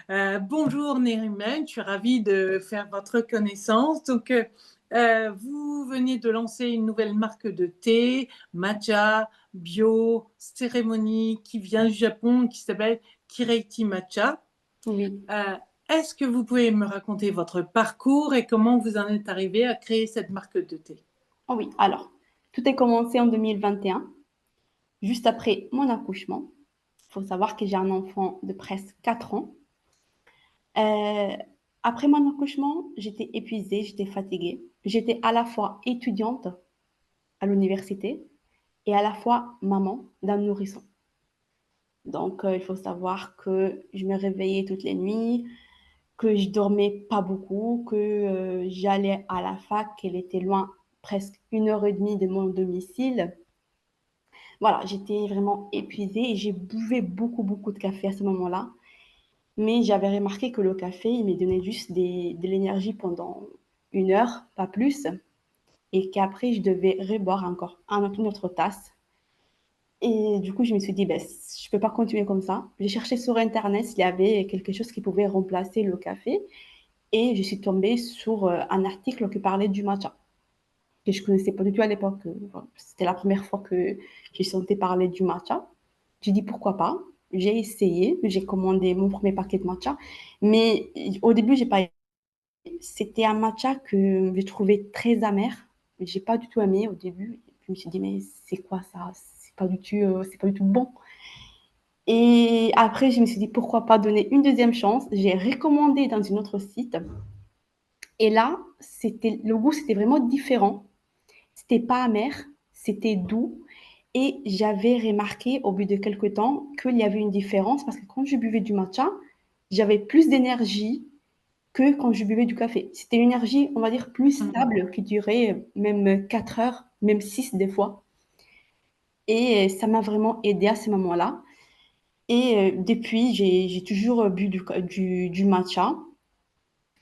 Bonjour Nerimen, je suis ravie de faire votre connaissance. Vous venez de lancer une nouvelle marque de thé, matcha, bio, cérémonie, qui vient du Japon, qui s'appelle Kireiti Matcha. Oui, Euh, Est-ce que vous pouvez me raconter votre parcours et comment vous en êtes arrivé à créer cette marque de thé? oh oui. Alors, tout a commencé en 2021, juste après mon accouchement. Il faut savoir que j'ai un enfant de presque 4 ans. Euh, Après mon accouchement, j'étais épuisée, j'étais fatiguée. J'étais à la fois étudiante à l'université et à la fois maman d'un nourrisson. Donc, il faut savoir que je me réveillais toutes les nuits, que je dormais pas beaucoup, que j'allais à la fac, elle était loin, presque 1 heure et demie de mon domicile. Voilà, j'étais vraiment épuisée et j'ai buvais beaucoup, beaucoup de café à ce moment-là. Mais j'avais remarqué que le café, il me donnait juste de l'énergie pendant 1 heure, pas plus. Et qu'après, je devais reboire encore une autre tasse. Et du coup, je me suis dit, ben, je ne peux pas continuer comme ça. J'ai cherché sur Internet s'il y avait quelque chose qui pouvait remplacer le café. Et je suis tombée sur un article qui parlait du matcha, que je ne connaissais pas du tout à l'époque. C'était la première fois que j'ai senti parler du matcha. J'ai dit pourquoi pas. J'ai essayé, j'ai commandé mon premier paquet de matcha, mais au début, j'ai pas aimé. C'était un matcha que j'ai trouvé très amer. J'ai pas du tout aimé au début. Je me suis dit, mais c'est quoi ça? C'est pas du tout bon. Et après, je me suis dit, pourquoi pas donner une deuxième chance. J'ai recommandé dans une autre site. Et là, le goût, c'était vraiment différent. C'était pas amer, c'était doux. Et j'avais remarqué au bout de quelques temps qu'il y avait une différence parce que quand je buvais du matcha, j'avais plus d'énergie que quand je buvais du café. C'était une énergie, on va dire, plus Mhm. stable qui durait même 4 heures, même 6 des fois. Et ça m'a vraiment aidé à ce moment-là. Et depuis, j'ai toujours bu du matcha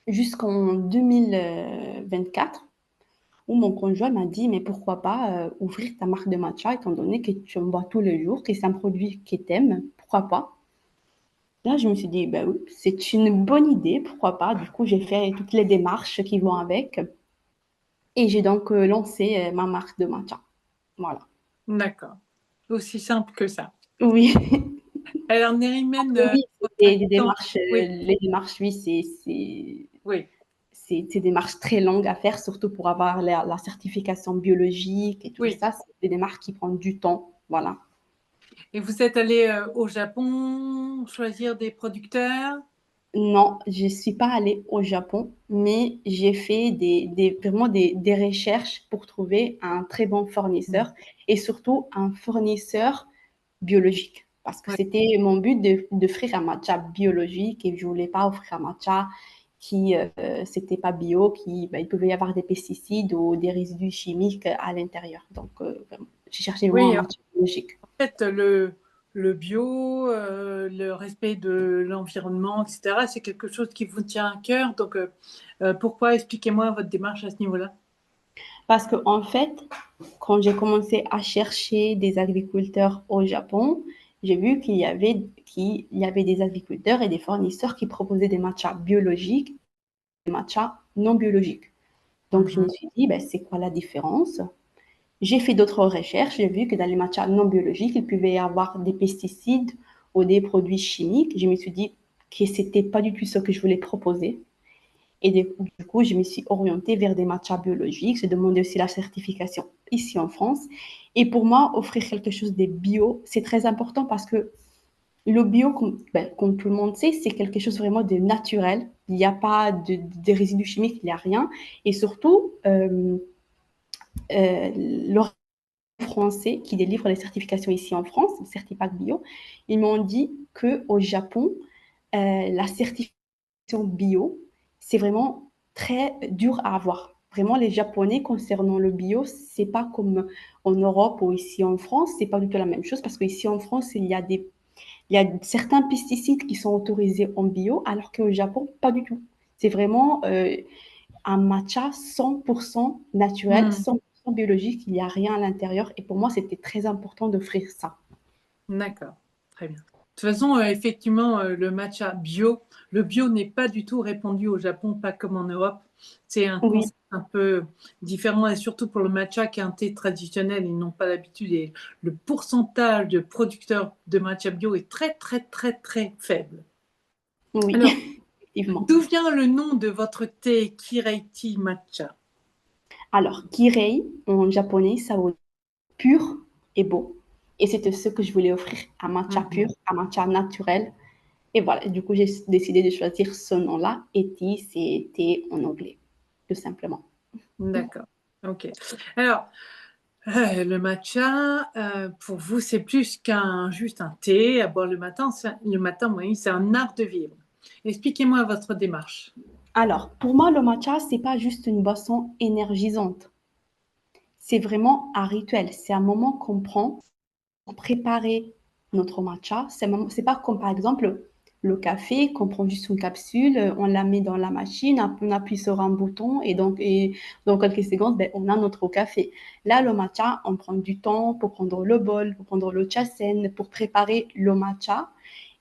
jusqu'en 2024 où mon conjoint m'a dit, mais pourquoi pas ouvrir ta marque de matcha étant donné que tu en bois tous les jours, que c'est un produit que tu aimes, pourquoi pas? Là, je me suis dit, ben oui, c'est une bonne idée, pourquoi pas? Du coup, j'ai fait toutes les démarches qui vont avec et j'ai donc lancé ma marque de matcha. Voilà. D'accord. Aussi simple que ça. Oui, Alors Nerimen, oui, votre c'est des accent, démarches, oui, les démarches, oui, oui. c'est des démarches très longues à faire, surtout pour avoir la certification biologique et tout Oui. ça. C'est des démarches qui prennent du temps. Voilà. Et vous êtes allé au Japon choisir des producteurs? Non, je ne suis pas allée au Japon, mais j'ai fait vraiment des recherches pour trouver un très bon Mm. fournisseur et surtout un fournisseur biologique. Parce que Oui, c'était mon but d'offrir un matcha biologique et je ne voulais pas offrir un matcha qui c'était pas bio, il pouvait y avoir des pesticides ou des résidus chimiques à l'intérieur. Donc, vraiment, j'ai cherché vraiment un oui, en matcha biologique. fait, le bio, le respect de l'environnement, etc., c'est quelque chose qui vous tient à cœur. Pourquoi? Expliquez-moi votre démarche à ce niveau-là. Parce que en fait, quand j'ai commencé à chercher des agriculteurs au Japon, j'ai vu qu'il y avait des agriculteurs et des fournisseurs qui proposaient des matchas biologiques, des matchas non biologiques. Donc, je me Mhm. suis dit, ben, c'est quoi la différence? J'ai fait d'autres recherches. J'ai vu que dans les matchas non biologiques, il pouvait y avoir des pesticides ou des produits chimiques. Je me suis dit que c'était pas du tout ce que je voulais proposer. Et du coup, je me suis orientée vers des matchas biologiques. J'ai demandé aussi la certification ici en France. Et pour moi, offrir quelque chose de bio, c'est très important parce que le bio, comme tout le monde sait, c'est quelque chose vraiment de naturel. Il n'y a pas de résidus chimiques, il n'y a rien. Et surtout, le français qui délivre les certifications ici en France, le Certipack Bio, ils m'ont dit qu'au Japon, la certification bio, c'est vraiment très dur à avoir. Vraiment, les Japonais, concernant le bio, c'est pas comme en Europe ou ici en France, c'est pas du tout la même chose parce qu'ici en France, il y a certains pesticides qui sont autorisés en bio, alors qu'au Japon, pas du tout. C'est vraiment un matcha 100% naturel, Mm. 100% biologique, il n'y a rien à l'intérieur. Et pour moi, c'était très important d'offrir ça. D'accord, très bien. toute façon, effectivement, le matcha bio, le bio n'est pas du tout répandu au Japon, pas comme en Europe. C'est un Oui, concept un peu différent et surtout pour le matcha qui est un thé traditionnel, ils n'ont pas l'habitude et le pourcentage de producteurs de matcha bio est très, très, très, très faible. oui, Alors, effectivement. d'où vient le nom de votre thé Kireiti Matcha? Alors, kirei, en japonais, ça veut dire pur et beau. Et c'était ce que je voulais offrir, un matcha pur, Mhm. un matcha naturel. Et voilà, du coup, j'ai décidé de choisir ce nom-là. Et tea, c'est thé en anglais, tout simplement. D'accord. Ok. Alors, le matcha, pour vous, c'est plus qu'un juste un thé à boire le matin. Le matin, oui, c'est un art de vivre. Expliquez-moi votre démarche. Alors, pour moi, le matcha, c'est pas juste une boisson énergisante. C'est vraiment un rituel. C'est un moment qu'on prend pour préparer notre matcha. C'est pas comme par exemple le café, qu'on prend juste une capsule, on la met dans la machine, on appuie sur un bouton et dans quelques secondes, ben, on a notre café. Là, le matcha, on prend du temps pour prendre le bol, pour prendre le chasen, pour préparer le matcha.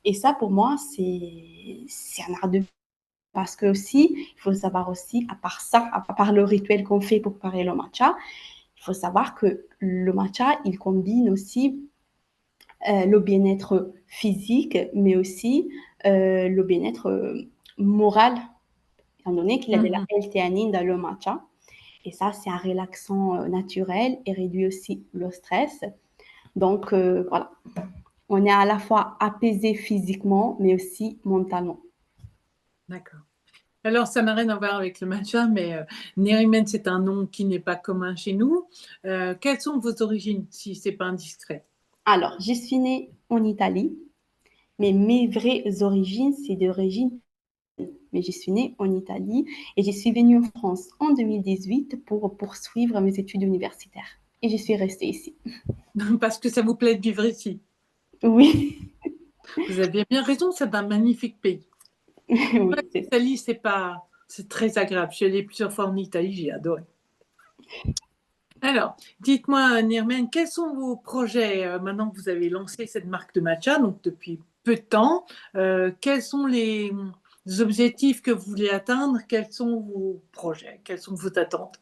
Et ça, pour moi, c'est un art de vie. Parce que aussi, il faut savoir aussi, à part ça, à part le rituel qu'on fait pour préparer le matcha, il faut savoir que le matcha, il combine aussi le bien-être physique, mais aussi le bien-être moral, étant donné qu'il y a de la Mhm. L-théanine dans le matcha. Et ça, c'est un relaxant naturel et réduit aussi le stress. Donc, voilà, on est à la fois apaisé physiquement, mais aussi mentalement. D'accord. Alors, ça n'a rien à voir avec le matcha, mais Nerimen, c'est un nom qui n'est pas commun chez nous. Quelles sont vos origines, si c'est pas indiscret? Alors, je suis née en Italie, mais mes vraies origines, c'est d'origine, mais je suis née en Italie et je suis venue en France en 2018 pour poursuivre mes études universitaires. Et je suis restée ici. Parce que ça vous plaît de vivre ici. Oui, Vous avez bien raison, c'est un magnifique pays. Ouais, oui, c'est ça. l'Italie, c'est très agréable. Je suis allée plusieurs fois en Italie, j'ai adoré. Alors, dites-moi, Nirmen, quels sont vos projets maintenant que vous avez lancé cette marque de matcha, donc depuis peu de temps? Quels sont les objectifs que vous voulez atteindre? Quels sont vos projets? Quelles sont vos attentes?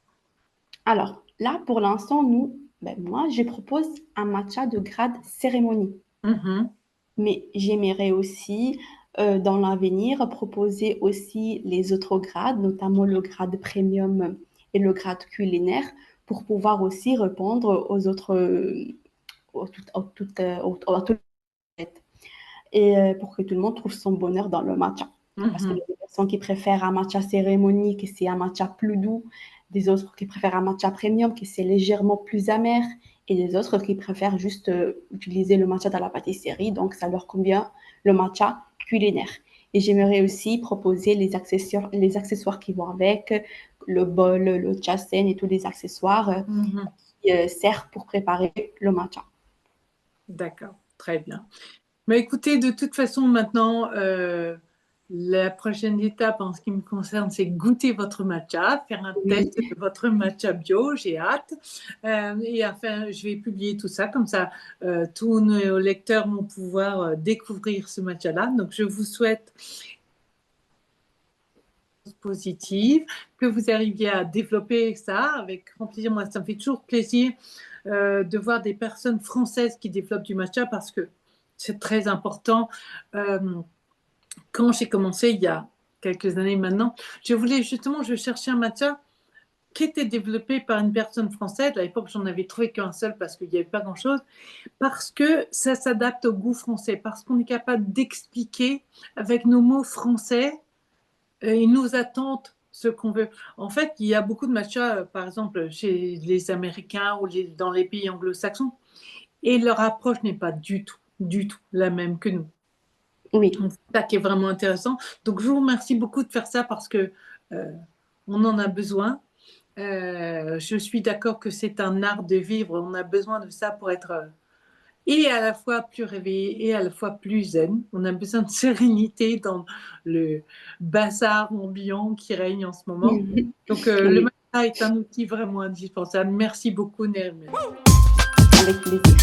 Alors, là, pour l'instant, moi, je propose un matcha de grade cérémonie. Mhm, Mais j'aimerais aussi, dans l'avenir, proposer aussi les autres grades, notamment le grade premium et le grade culinaire, pour pouvoir aussi répondre aux autres, à toutes les fêtes. Et pour que tout le monde trouve son bonheur dans le matcha. Parce qu'il mhm. y a des personnes qui préfèrent un matcha cérémonie, qui c'est un matcha plus doux, des autres qui préfèrent un matcha premium, qui c'est légèrement plus amer, et des autres qui préfèrent juste utiliser le matcha dans la pâtisserie, donc ça leur convient le matcha culinaire. Et j'aimerais aussi proposer les accessoires qui vont avec, le bol, le chasen et tous les accessoires Mhm. qui servent pour préparer le matcha. D'accord, très bien. Mais écoutez, de toute façon, maintenant, la prochaine étape en ce qui me concerne, c'est goûter votre matcha, faire un Oui, test de votre matcha bio, j'ai hâte. Et enfin, je vais publier tout ça, comme ça, tous nos lecteurs vont pouvoir découvrir ce matcha-là. Donc, je vous souhaite positive, que vous arriviez à développer ça avec grand plaisir. Moi, ça me fait toujours plaisir de voir des personnes françaises qui développent du matcha parce que c'est très important. Euh, quand j'ai commencé il y a quelques années maintenant, je cherchais un matcha qui était développé par une personne française. À l'époque, j'en avais trouvé qu'un seul parce qu'il n'y avait pas grand-chose. Parce que ça s'adapte au goût français, parce qu'on est capable d'expliquer avec nos mots français et nos attentes ce qu'on veut. En fait, il y a beaucoup de matchas, par exemple, chez les Américains ou dans les pays anglo-saxons, et leur approche n'est pas du tout la même que nous. oui, Donc, c'est ça qui est vraiment intéressant. Donc, je vous remercie beaucoup de faire ça parce que euh, on en a besoin. Je suis d'accord que c'est un art de vivre. On a besoin de ça pour être et à la fois plus réveillé et à la fois plus zen. On a besoin de sérénité dans le bazar ambiant qui règne en ce moment. Donc, le oui, matcha est un outil vraiment indispensable. Merci beaucoup, Nermen. avec plaisir.